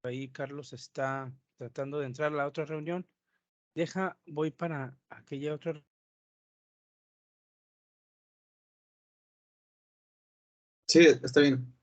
Ahí Carlos está tratando de entrar a la otra reunión. Voy para aquella otra. Sí, está bien.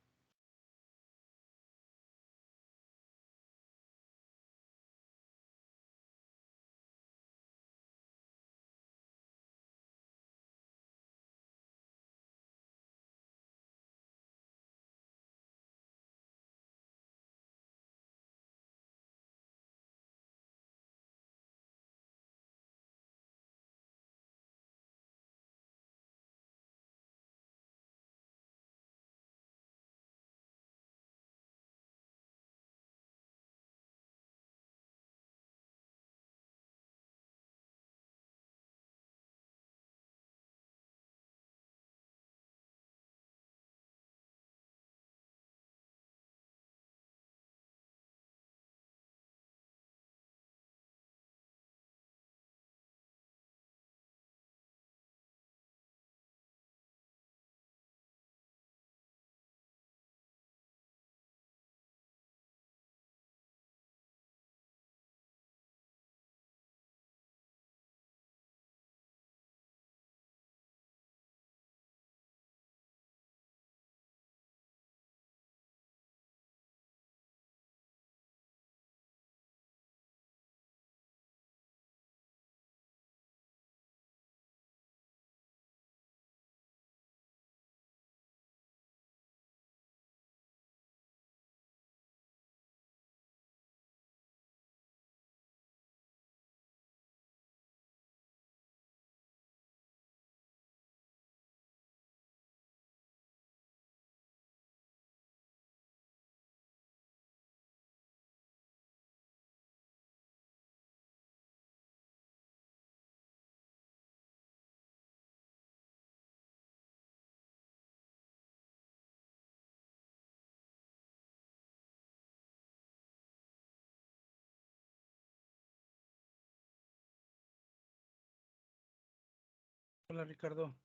Hola Ricardo,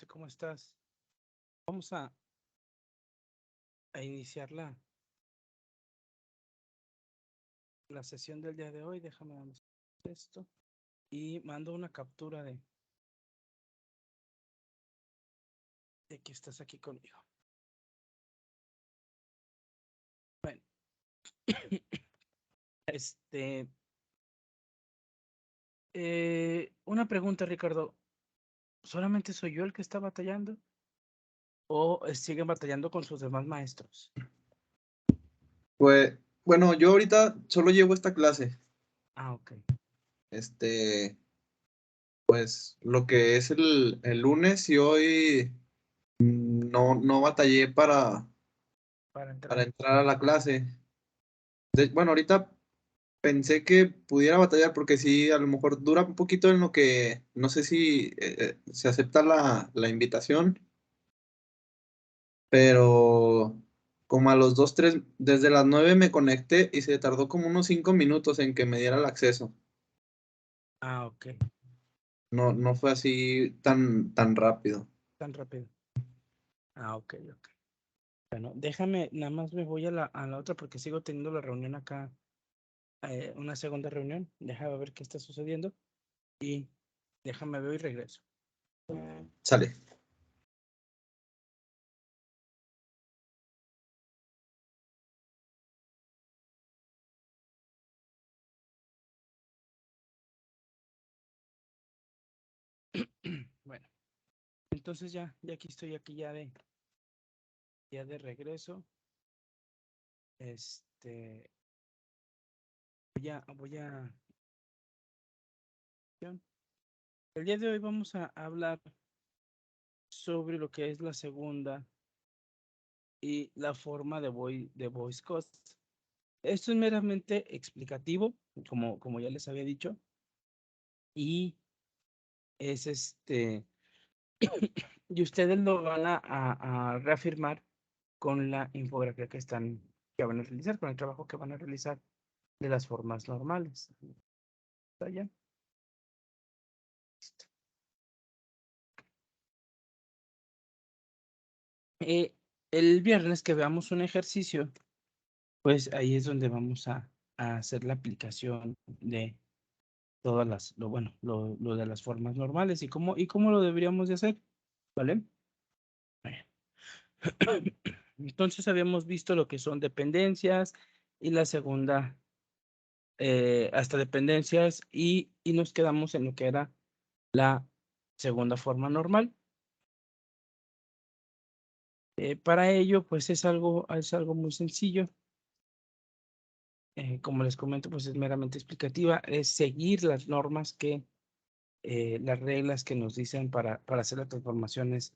¿cómo estás? Vamos a iniciar la sesión del día de hoy. Déjame dar esto y mando una captura de que estás aquí conmigo. Bueno, una pregunta, Ricardo. ¿Solamente soy yo el que está batallando? ¿O siguen batallando con sus demás maestros? Pues, bueno, yo ahorita solo llevo esta clase. Ah, ok. Pues lo que es el lunes y hoy no batallé Para para entrar. entrar a la clase. Bueno, ahorita pensé que pudiera batallar porque sí, a lo mejor dura un poquito en lo que no sé si se acepta la invitación, pero como a los 2, 3, desde las 9 me conecté y se tardó como unos 5 minutos en que me diera el acceso. Ah, ok. No fue así tan rápido. Tan rápido. Ah, ok, ok. Bueno, déjame, nada más me voy a la otra porque sigo teniendo la reunión acá, una segunda reunión. Déjame ver qué está sucediendo y déjame ver y regreso. Sale. Bueno, entonces ya aquí estoy, ya de regreso. Este, voy a, el día de hoy vamos a hablar sobre lo que es la segunda y la forma de voice cost. Esto es meramente explicativo, como ya les había dicho, y es y ustedes lo van a reafirmar con la infografía que van a realizar, con el trabajo que van a realizar de las formas normales. ¿Está ya? Listo. El viernes que veamos un ejercicio pues ahí es donde vamos a hacer la aplicación de todas las, lo de las formas normales y cómo lo deberíamos de hacer, ¿vale? Bueno. Entonces habíamos visto lo que son dependencias y la segunda, hasta dependencias y nos quedamos en lo que era la segunda forma normal. Para ello, pues es algo muy sencillo. Como les comento, pues es meramente explicativa, es seguir las normas las reglas que nos dicen para hacer las transformaciones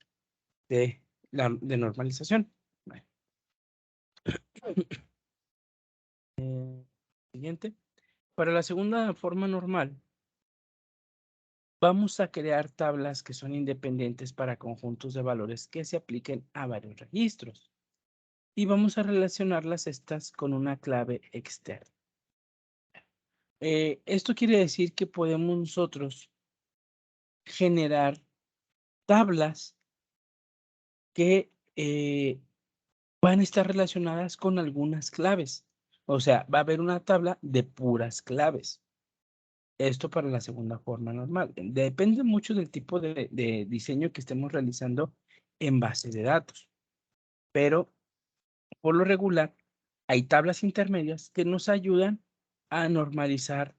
de normalización. Bueno. Siguiente. Para la segunda forma normal, vamos a crear tablas que son independientes para conjuntos de valores que se apliquen a varios registros. Y vamos a relacionarlas estas con una clave externa. Esto quiere decir que podemos nosotros generar tablas que van a estar relacionadas con algunas claves. O sea, va a haber una tabla de puras claves. Esto para la segunda forma normal. Depende mucho del tipo de diseño que estemos realizando en base de datos. Pero por lo regular, hay tablas intermedias que nos ayudan a normalizar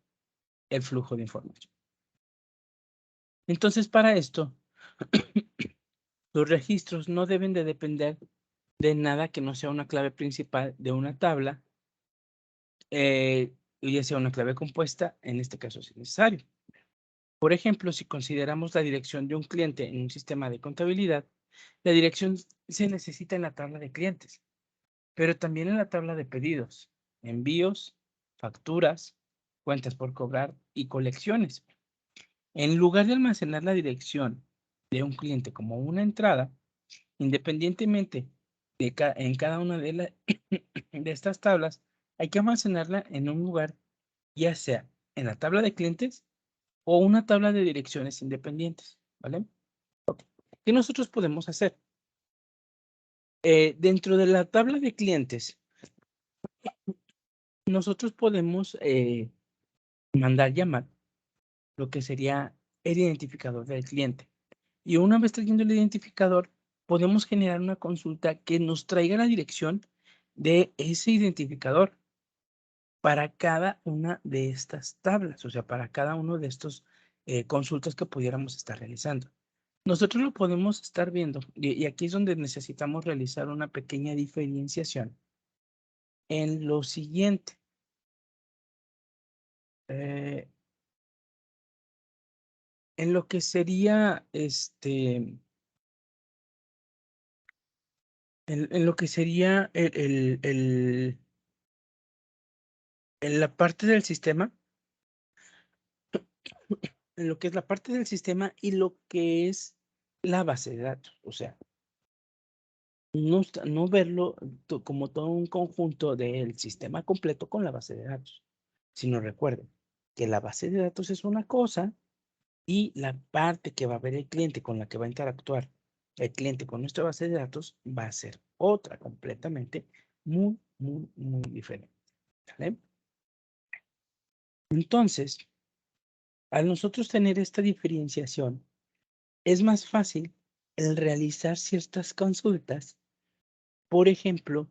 el flujo de información. Entonces, para esto, los registros no deben de depender de nada que no sea una clave principal de una tabla, ya sea una clave compuesta, en este caso si es necesario. Por ejemplo, si consideramos la dirección de un cliente en un sistema de contabilidad, la dirección se necesita en la tabla de clientes, pero también en la tabla de pedidos, envíos, facturas, cuentas por cobrar y colecciones. En lugar de almacenar la dirección de un cliente como una entrada, independientemente en cada una de estas tablas, hay que almacenarla en un lugar, ya sea en la tabla de clientes o una tabla de direcciones independientes, ¿vale? ¿Qué nosotros podemos hacer? Dentro de la tabla de clientes, nosotros podemos mandar llamar lo que sería el identificador del cliente. Y una vez trayendo el identificador, podemos generar una consulta que nos traiga la dirección de ese identificador para cada una de estas tablas, o sea, para cada uno de estos consultas que pudiéramos estar realizando. Nosotros lo podemos estar viendo y aquí es donde necesitamos realizar una pequeña diferenciación en lo siguiente. En lo que sería en lo que sería en la parte del sistema, en lo que es la parte del sistema y lo que es la base de datos. O sea, no verlo como todo un conjunto del sistema completo con la base de datos, sino recuerden que la base de datos es una cosa y la parte que va a ver el cliente con la que va a interactuar el cliente con nuestra base de datos va a ser otra completamente muy, muy, muy diferente. ¿Vale? Entonces, al nosotros tener esta diferenciación, es más fácil el realizar ciertas consultas. Por ejemplo,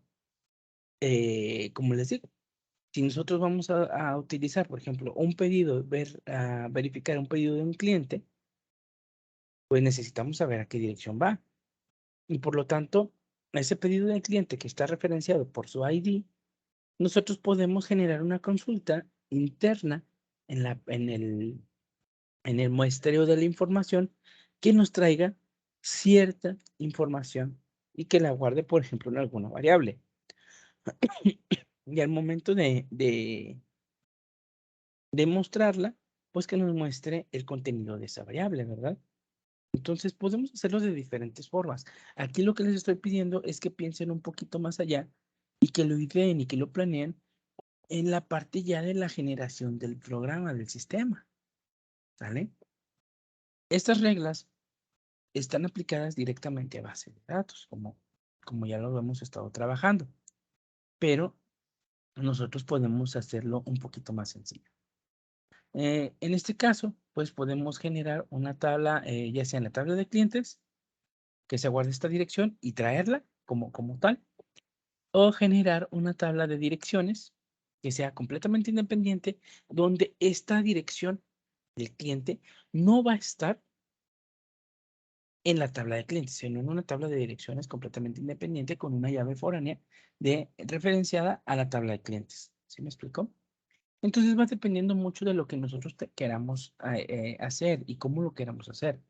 como les digo, si nosotros vamos a utilizar, por ejemplo, un pedido, verificar un pedido de un cliente, pues necesitamos saber a qué dirección va. Y por lo tanto, ese pedido del cliente que está referenciado por su ID, nosotros podemos generar una consulta interna en el muestreo de la información que nos traiga cierta información y que la guarde, por ejemplo, en alguna variable. Y al momento de mostrarla, pues que nos muestre el contenido de esa variable, ¿verdad? Entonces podemos hacerlo de diferentes formas. Aquí lo que les estoy pidiendo es que piensen un poquito más allá y que lo ideen y que lo planeen en la parte ya de la generación del programa, del sistema. ¿Sale? Estas reglas están aplicadas directamente a base de datos, como ya lo hemos estado trabajando. Pero nosotros podemos hacerlo un poquito más sencillo. En este caso, pues podemos generar una tabla, ya sea en la tabla de clientes, que se guarde esta dirección y traerla como tal, o generar una tabla de direcciones que sea completamente independiente, donde esta dirección del cliente no va a estar en la tabla de clientes, sino en una tabla de direcciones completamente independiente con una llave foránea referenciada a la tabla de clientes. ¿Sí me explico? Entonces va dependiendo mucho de lo que nosotros queramos hacer y cómo lo queramos hacer.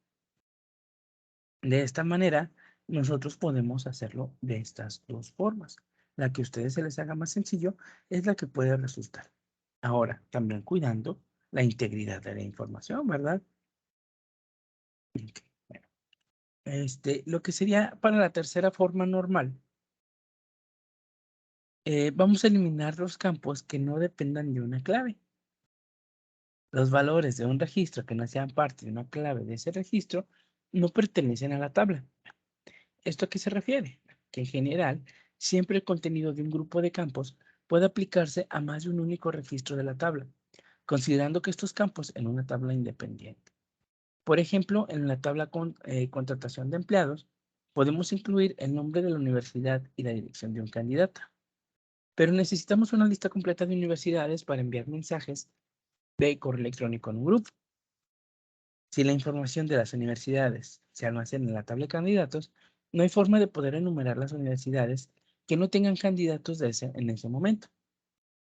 De esta manera, nosotros podemos hacerlo de estas dos formas. La que a ustedes se les haga más sencillo es la que puede resultar. Ahora, también cuidando la integridad de la información, ¿verdad? Ok, bueno. Lo que sería para la tercera forma normal, vamos a eliminar los campos que no dependan de una clave. Los valores de un registro que no sean parte de una clave de ese registro no pertenecen a la tabla. ¿Esto a qué se refiere? Que en general, siempre el contenido de un grupo de campos puede aplicarse a más de un único registro de la tabla, considerando que estos campos en una tabla independiente. Por ejemplo, en la tabla contratación de empleados, podemos incluir el nombre de la universidad y la dirección de un candidato. Pero necesitamos una lista completa de universidades para enviar mensajes de correo electrónico en un grupo. Si la información de las universidades se almacena en la tabla de candidatos, no hay forma de poder enumerar las universidades que no tengan candidatos en ese momento.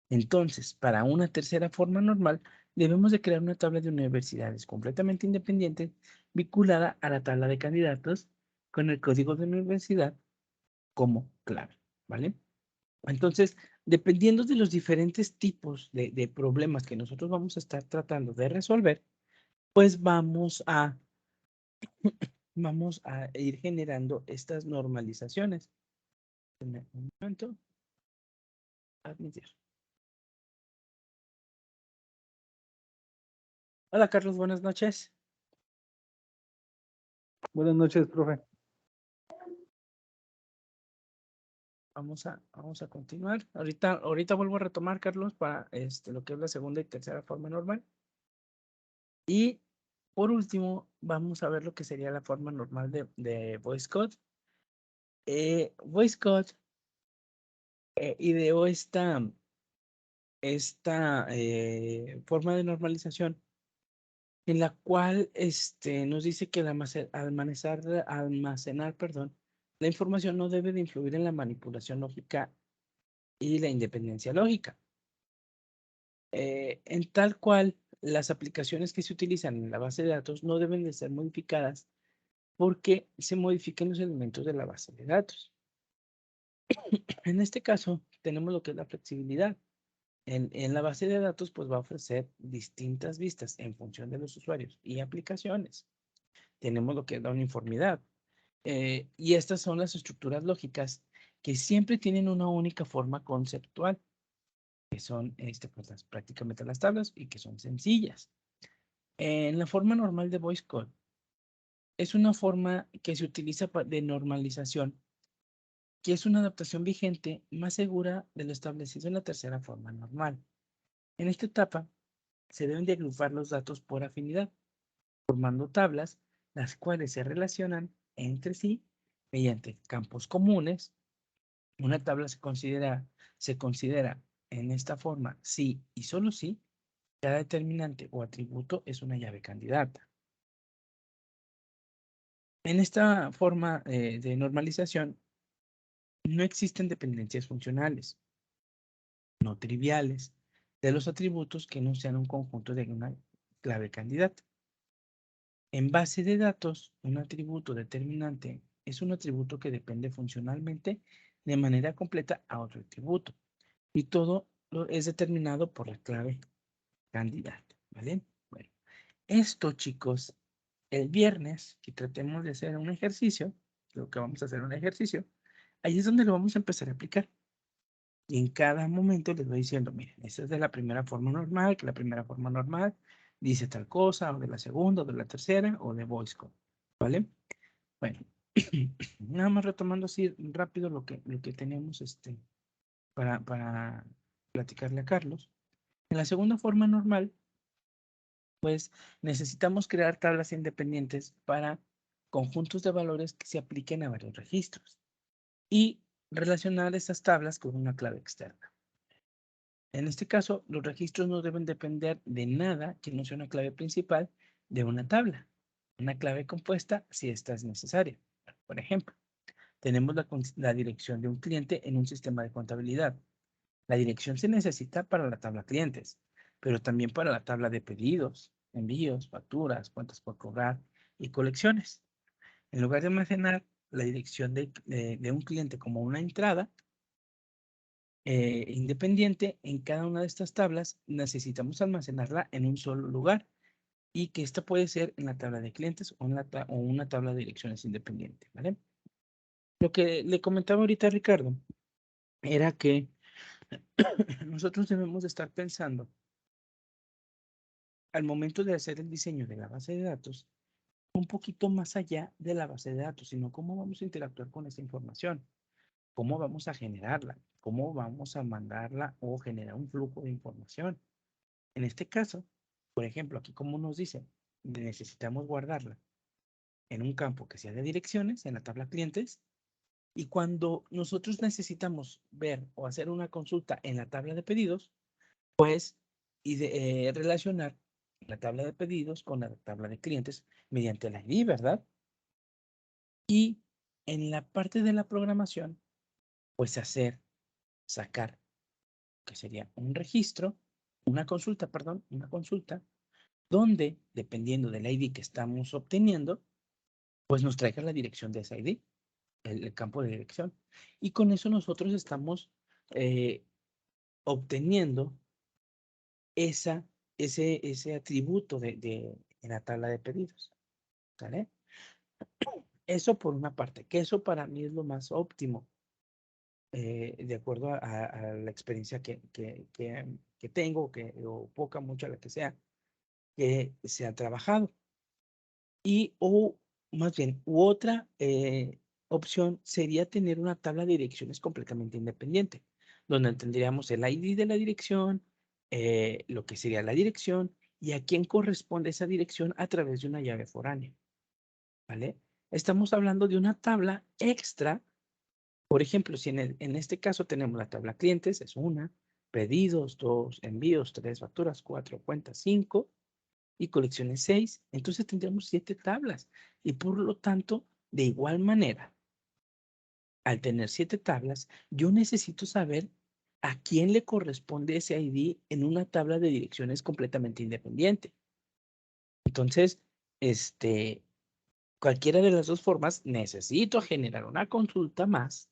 Entonces, para una tercera forma normal, debemos de crear una tabla de universidades completamente independiente vinculada a la tabla de candidatos con el código de la universidad como clave, ¿vale? Entonces, dependiendo de los diferentes tipos de problemas que nosotros vamos a estar tratando de resolver, pues vamos a ir generando estas normalizaciones. Un momento. Admitir. Hola, Carlos, buenas noches. Buenas noches, profe. Vamos a continuar. Ahorita vuelvo a retomar, Carlos, para lo que es la segunda y tercera forma normal. Y por último, vamos a ver lo que sería la forma normal de Voice Code. Voice Code ideó esta forma de normalización en la cual nos dice que almacenar, perdón, la información no debe de influir en la manipulación lógica y la independencia lógica. En tal cual, las aplicaciones que se utilizan en la base de datos no deben de ser modificadas porque se modifiquen los elementos de la base de datos. En este caso, tenemos lo que es la flexibilidad. En la base de datos, pues va a ofrecer distintas vistas en función de los usuarios y aplicaciones. Tenemos lo que es la uniformidad. Y estas son las estructuras lógicas que siempre tienen una única forma conceptual, que son pues, prácticamente las tablas y que son sencillas. En la forma normal de Voice Code, es una forma que se utiliza de normalización, que es una adaptación vigente más segura de lo establecido en la tercera forma normal. En esta etapa, se deben de agrupar los datos por afinidad, formando tablas, las cuales se relacionan entre sí mediante campos comunes. Una tabla se considera en esta forma si y solo si cada determinante o atributo es una llave candidata. En esta forma de normalización no existen dependencias funcionales, no triviales, de los atributos que no sean un conjunto de una clave candidata. En base de datos, un atributo determinante es un atributo que depende funcionalmente de manera completa a otro atributo. Y todo es determinado por la clave candidata, ¿vale? Bueno, esto, chicos, el viernes que tratemos de hacer un ejercicio, lo que vamos a hacer un ejercicio, ahí es donde lo vamos a empezar a aplicar. Y en cada momento les voy diciendo, miren, esta es de la primera forma normal, que la primera forma normal dice tal cosa, o de la segunda, o de la tercera, o de voice code, ¿vale? Bueno, nada más retomando así rápido lo que tenemos para platicarle a Carlos. En la segunda forma normal, pues necesitamos crear tablas independientes para conjuntos de valores que se apliquen a varios registros y relacionar esas tablas con una clave externa. En este caso, los registros no deben depender de nada que no sea una clave principal de una tabla. Una clave compuesta si esta es necesaria. Por ejemplo, tenemos la dirección de un cliente en un sistema de contabilidad. La dirección se necesita para la tabla clientes, pero también para la tabla de pedidos, envíos, facturas, cuentas por cobrar y colecciones. En lugar de almacenar la dirección de un cliente como una entrada independiente, en cada una de estas tablas necesitamos almacenarla en un solo lugar y que esta puede ser en la tabla de clientes o, o una tabla de direcciones independiente, ¿vale? Lo que le comentaba ahorita a Ricardo era que nosotros debemos de estar pensando al momento de hacer el diseño de la base de datos un poquito más allá de la base de datos, sino cómo vamos a interactuar con esta información, cómo vamos a generarla, cómo vamos a mandarla o generar un flujo de información. En este caso, por ejemplo, aquí como nos dice, necesitamos guardarla en un campo que sea de direcciones, en la tabla clientes, y cuando nosotros necesitamos ver o hacer una consulta en la tabla de pedidos, pues relacionar la tabla de pedidos con la tabla de clientes mediante la ID, ¿verdad? Y en la parte de la programación, pues sacar, que sería un registro, una consulta, donde, dependiendo del ID que estamos obteniendo, pues nos traiga la dirección de ese ID, el campo de dirección. Y con eso nosotros estamos obteniendo ese atributo en la tabla de pedidos. ¿Vale? Eso por una parte, que eso para mí es lo más óptimo, de acuerdo a la experiencia que tengo, o poca, mucha, la que sea, que se ha trabajado. O más bien, otra opción sería tener una tabla de direcciones completamente independiente, donde tendríamos el ID de la dirección, lo que sería la dirección y a quién corresponde esa dirección a través de una llave foránea, ¿vale? Estamos hablando de una tabla extra. Por ejemplo, si en este caso tenemos la tabla clientes, es una, pedidos, 2, envíos, 3, facturas, 4, cuentas, 5 y colecciones 6, entonces tendríamos 7 tablas. Y por lo tanto, de igual manera, al tener 7 tablas, yo necesito saber a quién le corresponde ese ID en una tabla de direcciones completamente independiente. Entonces, cualquiera de las dos formas, necesito generar una consulta más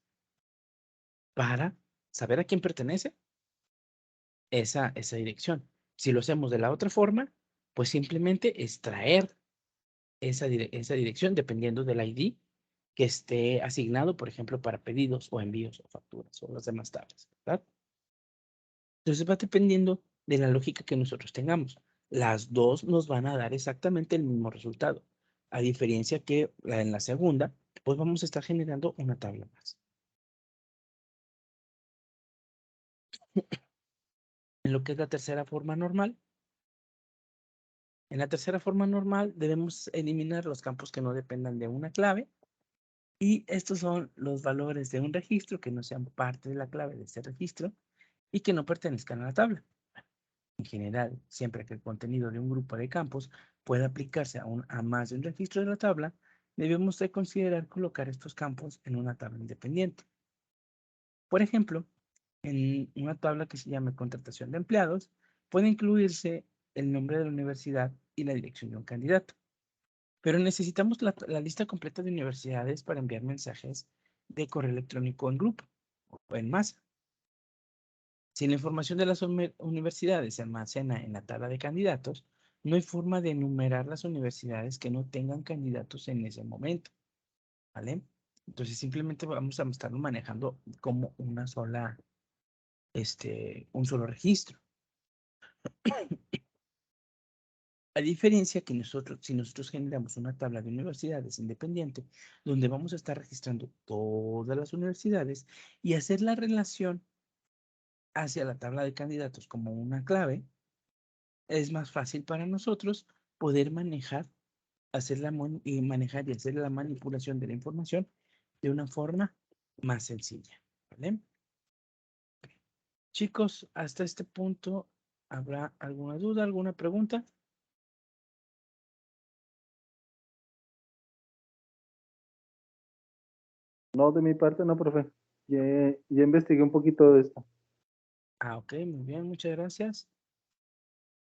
para saber a quién pertenece esa dirección. Si lo hacemos de la otra forma, pues simplemente extraer esa dirección dependiendo del ID que esté asignado, por ejemplo, para pedidos o envíos o facturas o las demás tablas, ¿verdad? Entonces va dependiendo de la lógica que nosotros tengamos. Las dos nos van a dar exactamente el mismo resultado, a diferencia que en la segunda, pues vamos a estar generando una tabla más. En lo que es la tercera forma normal, en la tercera forma normal debemos eliminar los campos que no dependan de una clave y estos son los valores de un registro que no sean parte de la clave de ese registro y que no pertenezcan a la tabla. En general, siempre que el contenido de un grupo de campos pueda aplicarse a más de un registro de la tabla, debemos de considerar colocar estos campos en una tabla independiente. Por ejemplo, en una tabla que se llame contratación de empleados, puede incluirse el nombre de la universidad y la dirección de un candidato. Pero necesitamos la lista completa de universidades para enviar mensajes de correo electrónico en grupo o en masa. Si la información de las universidades se almacena en la tabla de candidatos, no hay forma de enumerar las universidades que no tengan candidatos en ese momento, ¿vale? Entonces simplemente vamos a estarlo manejando como un solo registro. A diferencia que si nosotros generamos una tabla de universidades independiente, donde vamos a estar registrando todas las universidades y hacer la relación hacia la tabla de candidatos como una clave, es más fácil para nosotros poder manejar, manejar y hacer la manipulación de la información de una forma más sencilla. ¿Vale? Chicos, hasta este punto, ¿habrá alguna duda, alguna pregunta? No, de mi parte no, profe. Ya investigué un poquito de esto. Ah, ok, muy bien, muchas gracias.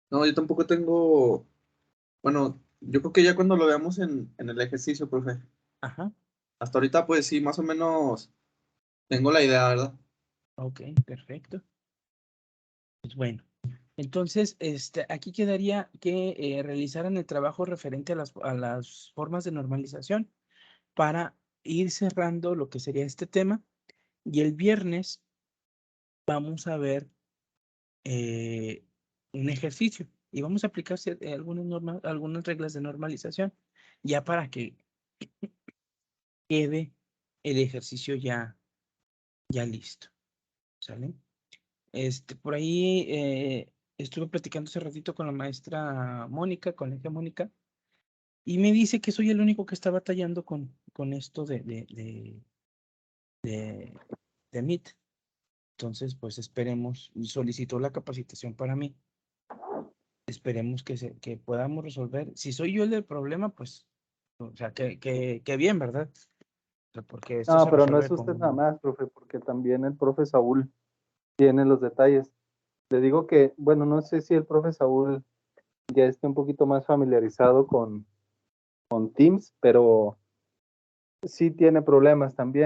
No, yo tampoco tengo, bueno, yo creo que ya cuando lo veamos en el ejercicio, profe. Ajá, Hasta ahorita, pues sí, más o menos tengo la idea, ¿verdad? ok, perfecto. Pues bueno, entonces, aquí quedaría que realizaran el trabajo referente a las formas de normalización para ir cerrando lo que sería este tema. Y el viernes vamos a ver un ejercicio y vamos a aplicar algunas reglas de normalización ya para que quede el ejercicio ya listo. ¿Sale? Por ahí estuve platicando hace ratito con la maestra Mónica, con la hija Mónica, y me dice que soy el único que está batallando con esto de Meet. Entonces, pues esperemos, solicitó la capacitación para mí. Esperemos que podamos resolver. Si soy yo el del problema, pues, o sea, que bien, ¿verdad? O sea, porque esto No, se pero no resuelve es usted nada con... más, profe, porque también el profe Saúl tiene los detalles. Le digo que, bueno, no sé si el profe Saúl ya esté un poquito más familiarizado con Teams, pero sí tiene problemas también.